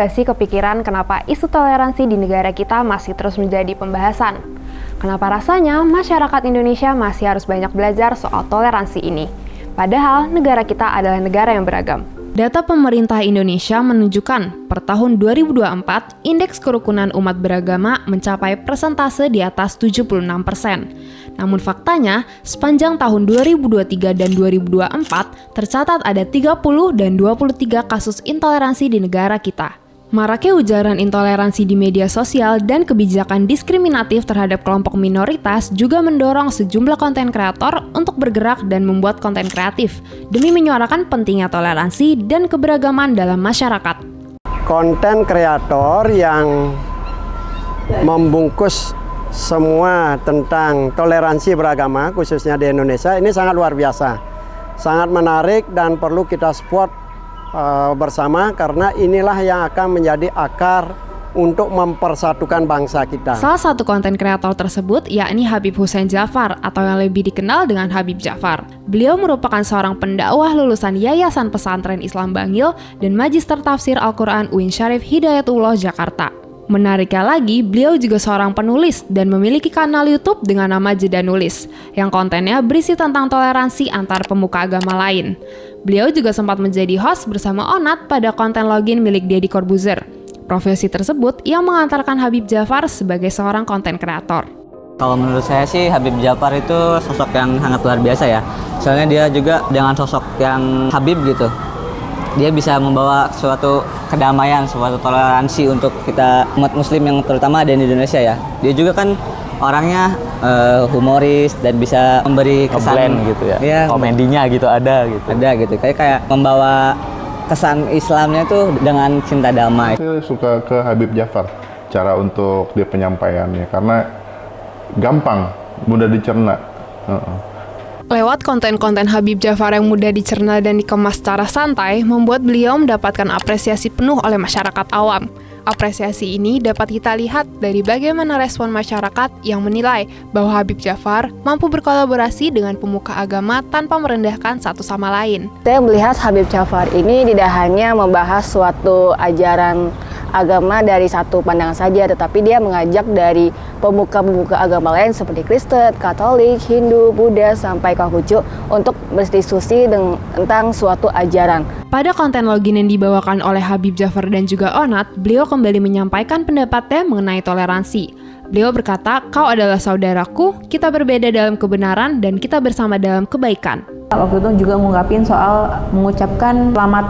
nggak sih kepikiran kenapa isu toleransi di negara kita masih terus menjadi pembahasan? Kenapa rasanya masyarakat Indonesia masih harus banyak belajar soal toleransi ini? Padahal negara kita adalah negara yang beragam. Data pemerintah Indonesia menunjukkan per tahun 2024, indeks kerukunan umat beragama mencapai persentase di atas 76%. Namun faktanya, sepanjang tahun 2023 dan 2024, tercatat ada 30 dan 23 kasus intoleransi di negara kita. Maraknya ujaran intoleransi di media sosial dan kebijakan diskriminatif terhadap kelompok minoritas juga mendorong sejumlah konten kreator untuk bergerak dan membuat konten kreatif demi menyuarakan pentingnya toleransi dan keberagaman dalam masyarakat. Konten kreator yang membungkus semua tentang toleransi beragama, khususnya di Indonesia, ini sangat luar biasa. Sangat menarik dan perlu kita support bersama, karena inilah yang akan menjadi akar untuk mempersatukan bangsa kita. Salah satu konten kreator tersebut yakni Habib Hussein Jafar atau yang lebih dikenal dengan Habib Jafar. Beliau merupakan seorang pendakwah lulusan Yayasan Pesantren Islam Bangil dan Magister Tafsir Al-Quran UIN Syarif Hidayatullah Jakarta. Menariknya lagi, beliau juga seorang penulis dan memiliki kanal YouTube dengan nama Jeda Nulis, yang kontennya berisi tentang toleransi antar pemuka agama lain. Beliau juga sempat menjadi host bersama Onat pada konten login milik Deddy Corbuzier. Profesi tersebut yang mengantarkan Habib Jafar sebagai seorang konten kreator. Kalau menurut saya sih Habib Jafar itu sosok yang sangat luar biasa ya. Soalnya dia juga dengan sosok yang Habib gitu. Dia bisa membawa suatu kedamaian, suatu toleransi untuk kita umat muslim yang terutama ada di Indonesia ya. Dia juga kan orangnya humoris dan bisa memberi kesan gitu ya. Komedinya gitu ada gitu. Ada gitu. Kayak membawa kesan Islamnya tuh dengan cinta damai. Saya suka ke Habib Jafar cara untuk dia penyampaiannya karena gampang, mudah dicerna. Lewat konten-konten Habib Jafar yang mudah dicerna dan dikemas secara santai, membuat beliau mendapatkan apresiasi penuh oleh masyarakat awam. Apresiasi ini dapat kita lihat dari bagaimana respon masyarakat yang menilai bahwa Habib Jafar mampu berkolaborasi dengan pemuka agama tanpa merendahkan satu sama lain. Saya melihat Habib Jafar ini tidak hanya membahas suatu ajaran agama dari satu pandangan saja, tetapi dia mengajak dari pemuka-pemuka agama lain seperti Kristen, Katolik, Hindu, Buddha, sampai Konghucu untuk berdiskusi tentang suatu ajaran. Pada konten login yang dibawakan oleh Habib Jafar dan juga Onat, beliau kembali menyampaikan pendapatnya mengenai toleransi. Beliau berkata, "Kau adalah saudaraku, kita berbeda dalam kebenaran dan kita bersama dalam kebaikan." Waktu itu juga mengucapkan selamat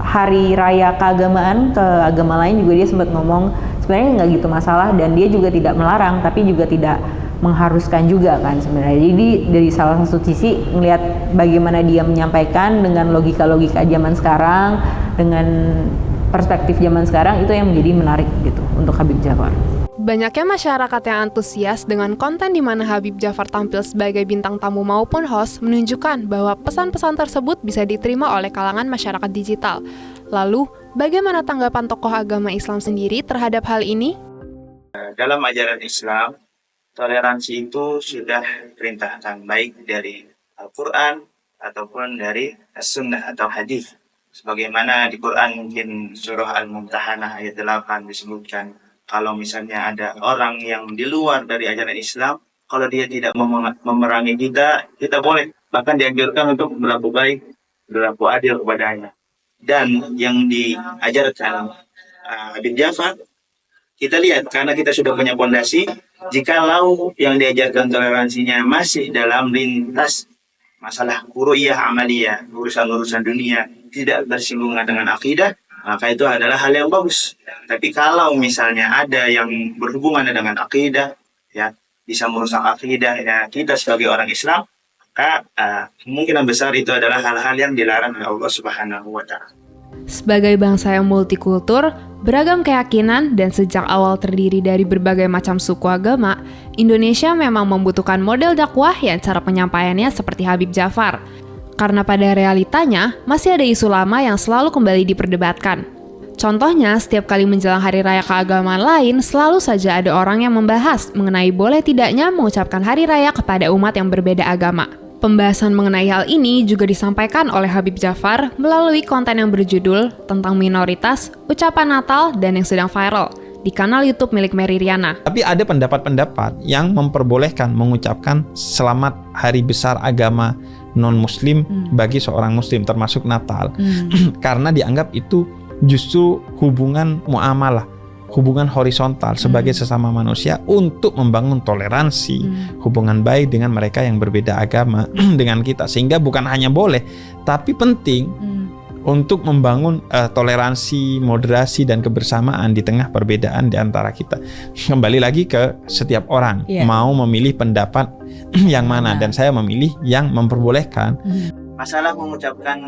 Hari Raya keagamaan ke agama lain, juga dia sempat ngomong sebenarnya nggak gitu masalah dan dia juga tidak melarang tapi juga tidak mengharuskan juga kan sebenarnya. Jadi dari salah satu sisi melihat bagaimana dia menyampaikan dengan logika-logika zaman sekarang, dengan perspektif zaman sekarang, itu yang menjadi menarik gitu untuk Habib Jafar. Banyaknya masyarakat yang antusias dengan konten di mana Habib Jafar tampil sebagai bintang tamu maupun host menunjukkan bahwa pesan-pesan tersebut bisa diterima oleh kalangan masyarakat digital. Lalu, bagaimana tanggapan tokoh agama Islam sendiri terhadap hal ini? Dalam ajaran Islam, toleransi itu sudah diperintahkan baik dari Al-Quran ataupun dari As-Sunnah atau hadis. Sebagaimana di Quran mungkin surah Al-Mumtahanah ayat 8 disebutkan, kalau misalnya ada orang yang di luar dari ajaran Islam, kalau dia tidak memerangi kita boleh. Bahkan dianjurkan untuk berlaku baik, berlaku adil kepadanya. Dan yang diajarkan Habib Jafar, kita lihat, karena kita sudah punya fondasi, jikalau yang diajarkan toleransinya masih dalam lintas masalah kuru'iyah amaliyah, urusan-urusan dunia, tidak bersinggungan dengan akidah, maka itu adalah hal yang bagus. Tapi kalau misalnya ada yang berhubungan dengan akidah, ya bisa merusak akidah ya kita sebagai orang Islam, maka kemungkinan besar itu adalah hal-hal yang dilarang oleh Allah Subhanahu wa Ta'ala. Sebagai bangsa yang multikultur, beragam keyakinan, dan sejak awal terdiri dari berbagai macam suku agama, Indonesia memang membutuhkan model dakwah yang cara penyampaiannya seperti Habib Jafar. Karena pada realitanya, masih ada isu lama yang selalu kembali diperdebatkan. Contohnya, setiap kali menjelang hari raya keagamaan lain, selalu saja ada orang yang membahas mengenai boleh tidaknya mengucapkan hari raya kepada umat yang berbeda agama. Pembahasan mengenai hal ini juga disampaikan oleh Habib Jafar melalui konten yang berjudul tentang minoritas, ucapan Natal, dan yang sedang viral di kanal YouTube milik Mary Riana. Tapi ada pendapat-pendapat yang memperbolehkan mengucapkan selamat hari besar agama non-muslim bagi seorang muslim, termasuk Natal. Karena dianggap itu justru hubungan muamalah, hubungan horizontal sebagai sesama manusia untuk membangun toleransi, hubungan baik dengan mereka yang berbeda agama dengan kita. Sehingga bukan hanya boleh, tapi penting untuk membangun toleransi, moderasi, dan kebersamaan di tengah perbedaan di antara kita. Kembali lagi ke setiap orang, mau memilih pendapat yang mana, dan saya memilih yang memperbolehkan. Masalah mengucapkan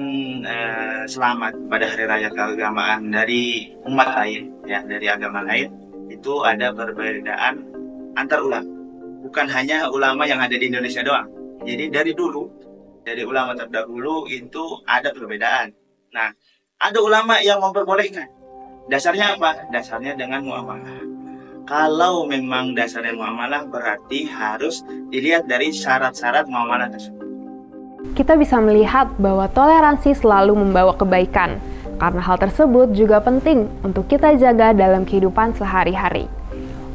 selamat pada hari raya keagamaan dari umat lain, ya, dari agama lain, itu ada perbedaan antar ulama. Bukan hanya ulama yang ada di Indonesia doang. Jadi dari dulu, dari ulama terdahulu itu ada perbedaan. Nah, ada ulama yang memperbolehkan. Dasarnya apa? Dasarnya dengan muamalah. Kalau memang dasarnya muamalah, berarti harus dilihat dari syarat-syarat muamalah tersebut. Kita bisa melihat bahwa toleransi selalu membawa kebaikan, karena hal tersebut juga penting untuk kita jaga dalam kehidupan sehari-hari.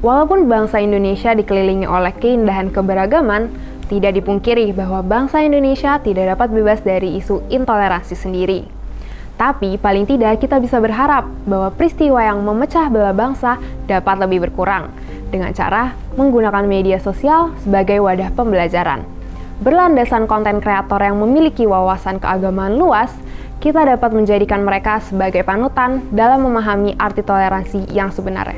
Walaupun bangsa Indonesia dikelilingi oleh keindahan keberagaman, tidak dipungkiri bahwa bangsa Indonesia tidak dapat bebas dari isu intoleransi sendiri. Tapi paling tidak kita bisa berharap bahwa peristiwa yang memecah belah bangsa dapat lebih berkurang dengan cara menggunakan media sosial sebagai wadah pembelajaran. Berlandasan konten kreator yang memiliki wawasan keagamaan luas, kita dapat menjadikan mereka sebagai panutan dalam memahami arti toleransi yang sebenarnya.